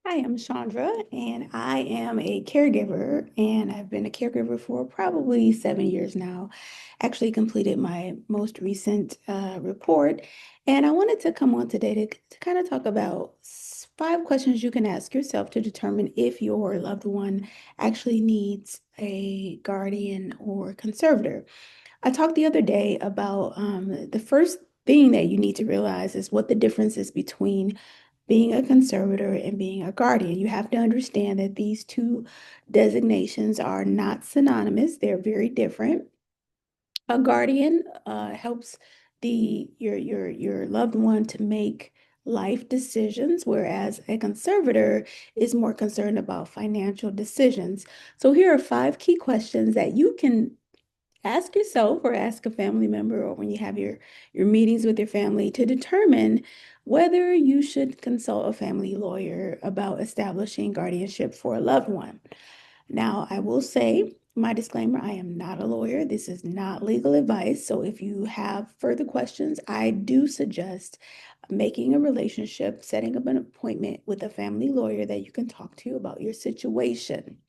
Hi, I'm Chandra, and I am a caregiver, and I've been a caregiver for probably 7 years now. Actually completed my most recent report, and I wanted to come on today to kind of talk about 5 questions you can ask yourself to determine if your loved one actually needs a guardian or conservator. I talked the other day about the first thing that you need to realize is what the difference is between being a conservator and being a guardian. You have to understand that these two designations are not synonymous, they're very different. A guardian helps your loved one to make life decisions, whereas a conservator is more concerned about financial decisions. So here are 5 key questions that you can ask yourself or ask a family member or when you have your meetings with your family to determine whether you should consult a family lawyer about establishing guardianship for a loved one. Now, I will say my disclaimer, I am not a lawyer. This is not legal advice. So if you have further questions, I do suggest making a relationship, setting up an appointment with a family lawyer that you can talk to about your situation.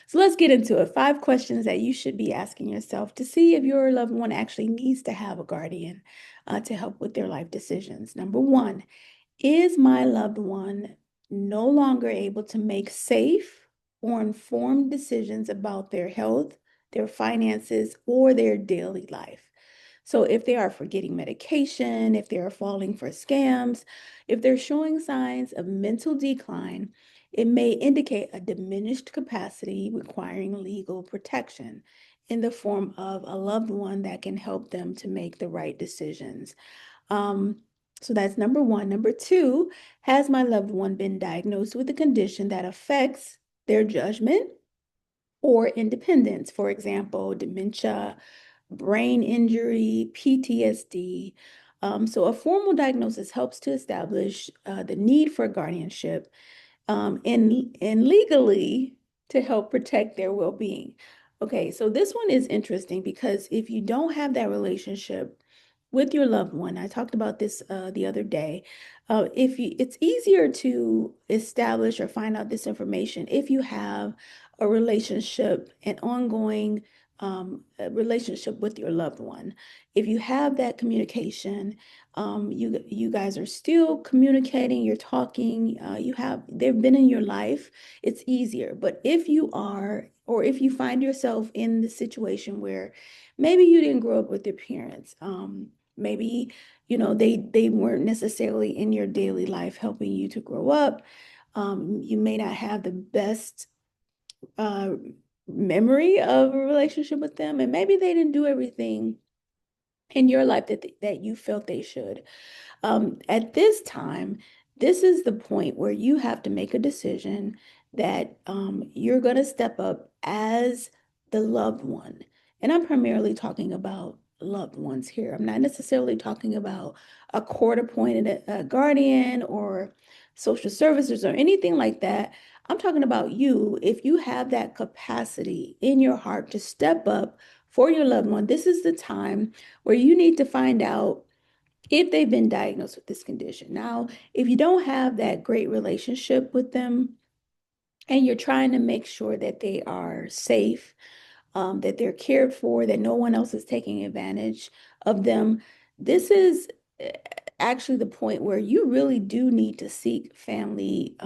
So let's get into it. 5 questions that you should be asking yourself to see if your loved one actually needs to have a guardian to help with their life decisions. Number one, is my loved one no longer able to make safe or informed decisions about their health, their finances, or their daily life? So if they are forgetting medication, if they are falling for scams, if they're showing signs of mental decline, it may indicate a diminished capacity requiring legal protection in the form of a loved one that can help them to make the right decisions. Um, so that's number one. Number two, has my loved one been diagnosed with a condition that affects their judgment or independence? For example, dementia, brain injury, PTSD. So a formal diagnosis helps to establish the need for guardianship and legally to help protect their well-being. Okay, so this one is interesting because if you don't have that relationship with your loved one, I talked about this the other day. It's easier to establish or find out this information if you have a relationship, an ongoing a relationship with your loved one. If you have that communication, you guys are still communicating, you're talking, they've been in your life, it's easier. But if you are, or if you find yourself in the situation where maybe you didn't grow up with your parents, maybe they weren't necessarily in your daily life helping you to grow up. You may not have the best uh, memory of a relationship with them, and maybe they didn't do everything in your life that you felt they should. At this time, this is the point where you have to make a decision that you're going to step up as the loved one. And I'm primarily talking about loved ones here. I'm not necessarily talking about a court-appointed guardian or social services or anything like that. I'm talking about you. If you have that capacity in your heart to step up for your loved one, this is the time where you need to find out if they've been diagnosed with this condition. Now, if you don't have that great relationship with them and you're trying to make sure that they are safe, that they're cared for, that no one else is taking advantage of them, this is actually the point where you really do need to seek a family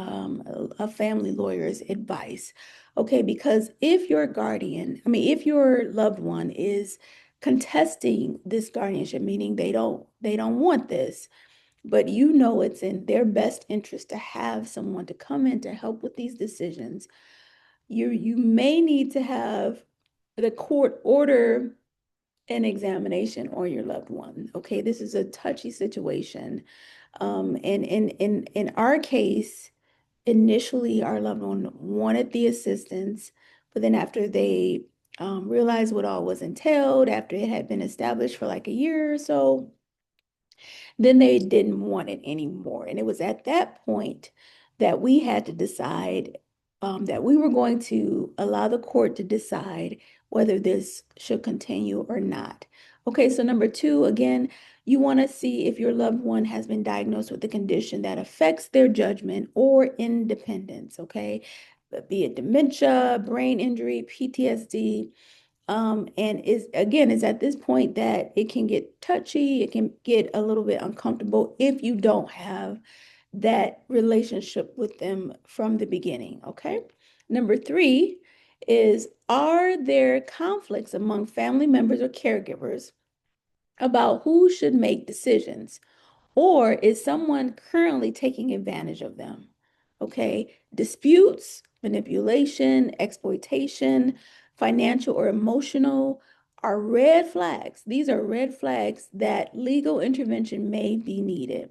lawyer's advice. Okay, because if your guardian, I mean, if your loved one is contesting this guardianship, meaning they don't want this, but you know it's in their best interest to have someone to come in to help with these decisions, you may need to have the court order an examination on your loved one. Okay, this is a touchy situation. And in our case, initially our loved one wanted the assistance, but then after they realized what all was entailed, after it had been established for like a year or so, then they didn't want it anymore. And it was at that point that we had to decide that we were going to allow the court to decide whether this should continue or not. Okay, so number two, again, you want to see if your loved one has been diagnosed with a condition that affects their judgment or independence, okay? Be it dementia, brain injury, PTSD, and is at this point that it can get touchy, it can get a little bit uncomfortable if you don't have that relationship with them from the beginning, okay? Number three is, are there conflicts among family members or caregivers about who should make decisions? Or is someone currently taking advantage of them? Okay. Disputes, manipulation, exploitation, financial or emotional are red flags. These are red flags that legal intervention may be needed.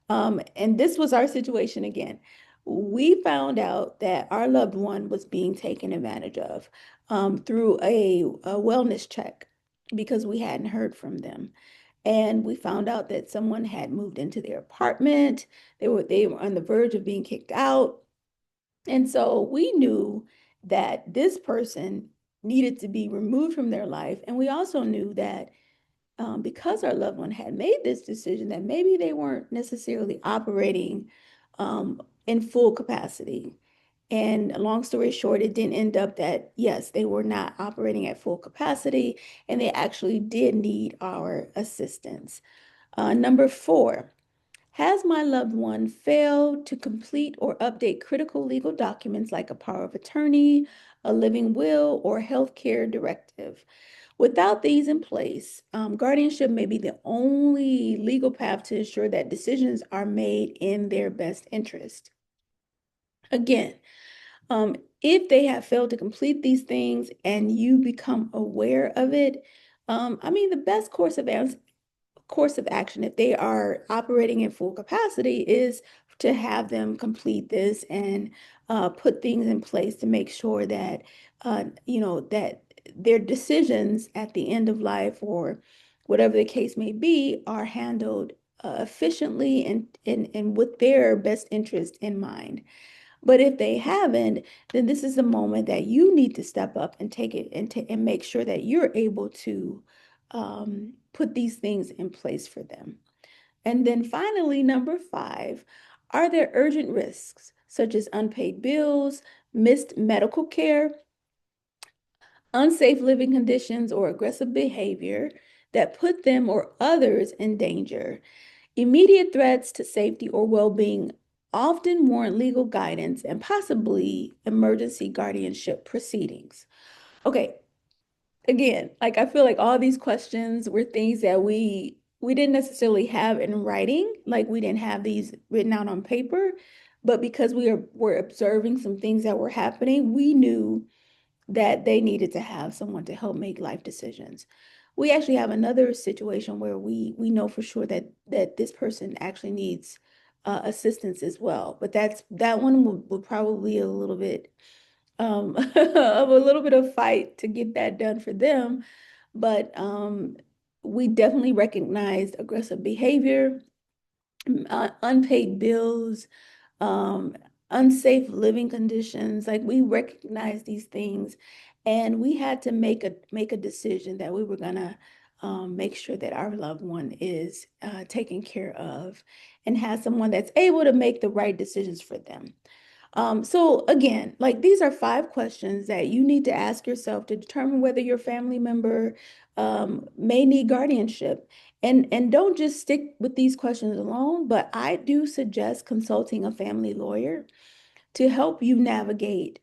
And this was our situation again. We found out that our loved one was being taken advantage of through a wellness check because we hadn't heard from them. And we found out that someone had moved into their apartment. They were on the verge of being kicked out. And so we knew that this person needed to be removed from their life. And we also knew that because our loved one had made this decision, that maybe they weren't necessarily operating in full capacity. And long story short, it didn't end up that, yes, they were not operating at full capacity and they actually did need our assistance. Number four, has my loved one failed to complete or update critical legal documents like a power of attorney, a living will, or healthcare directive? Without these in place, guardianship may be the only legal path to ensure that decisions are made in their best interest. Again, if they have failed to complete these things and you become aware of it, the best course of action, if they are operating in full capacity, is to have them complete this and put things in place to make sure that that their decisions at the end of life or whatever the case may be are handled efficiently and with their best interest in mind. But if they haven't, then this is the moment that you need to step up and take it and make sure that you're able to put these things in place for them. And then finally, number five, are there urgent risks such as unpaid bills, missed medical care, unsafe living conditions, or aggressive behavior that put them or others in danger? Immediate threats to safety or well-being often warrant legal guidance and possibly emergency guardianship proceedings. Okay, again, like I feel like all these questions were things that we didn't necessarily have in writing, like we didn't have these written out on paper, but because were observing some things that were happening, we knew that they needed to have someone to help make life decisions. We actually have another situation where we know for sure that this person actually needs assistance as well. But that one would probably a little bit of a little bit of fight to get that done for them. But we definitely recognized aggressive behavior, unpaid bills, um, unsafe living conditions. Like we recognize these things, and we had to make a decision that we were gonna make sure that our loved one is taken care of and has someone that's able to make the right decisions for them. So again, like these are five questions that you need to ask yourself to determine whether your family member may need guardianship. And don't just stick with these questions alone, but I do suggest consulting a family lawyer to help you navigate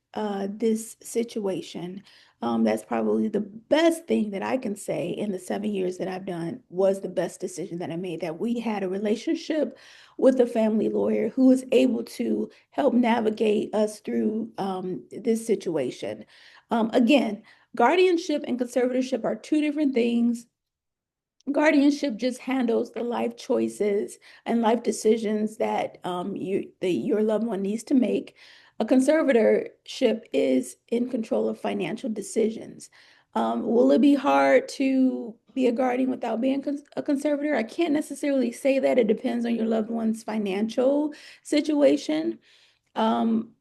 this situation. That's probably the best thing that I can say in the 7 years that I've done was the best decision that I made, that we had a relationship with a family lawyer who was able to help navigate us through this situation. Again, guardianship and conservatorship are two different things. Guardianship just handles the life choices and life decisions that your loved one needs to make. A conservatorship is in control of financial decisions. Will it be hard to be a guardian without being a conservator? I can't necessarily say that. It depends on your loved one's financial situation. Um,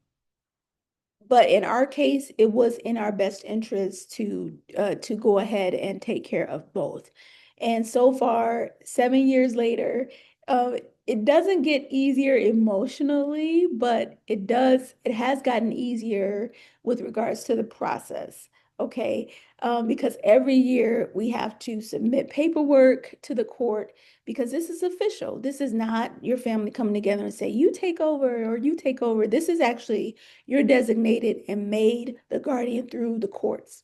but in our case, it was in our best interest to go ahead and take care of both. And so far, 7 years later, it doesn't get easier emotionally, but it has gotten easier with regards to the process. Okay. Because every year we have to submit paperwork to the court because this is official. This is not your family coming together and say, you take over or you take over. This is actually you're designated and made the guardian through the courts.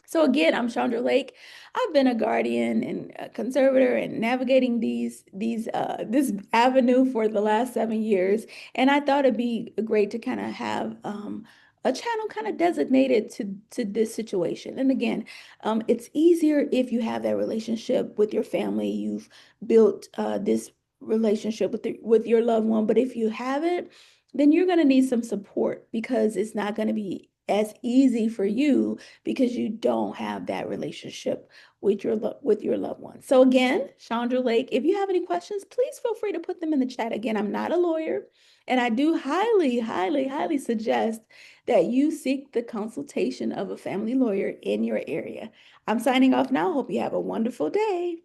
So again, I'm Chandra Lake. I've been a guardian and a conservator and navigating this avenue for the last 7 years. And I thought it'd be great to kind of have a channel kind of designated to this situation. And again, it's easier if you have that relationship with your family. You've built this relationship with your loved one. But if you haven't, then you're going to need some support because it's not going to be as easy for you because you don't have that relationship with with your loved one. So again, Chandra Lake, if you have any questions, please feel free to put them in the chat. Again, I'm not a lawyer, and I do highly, highly, highly suggest that you seek the consultation of a family lawyer in your area. I'm signing off now. Hope you have a wonderful day.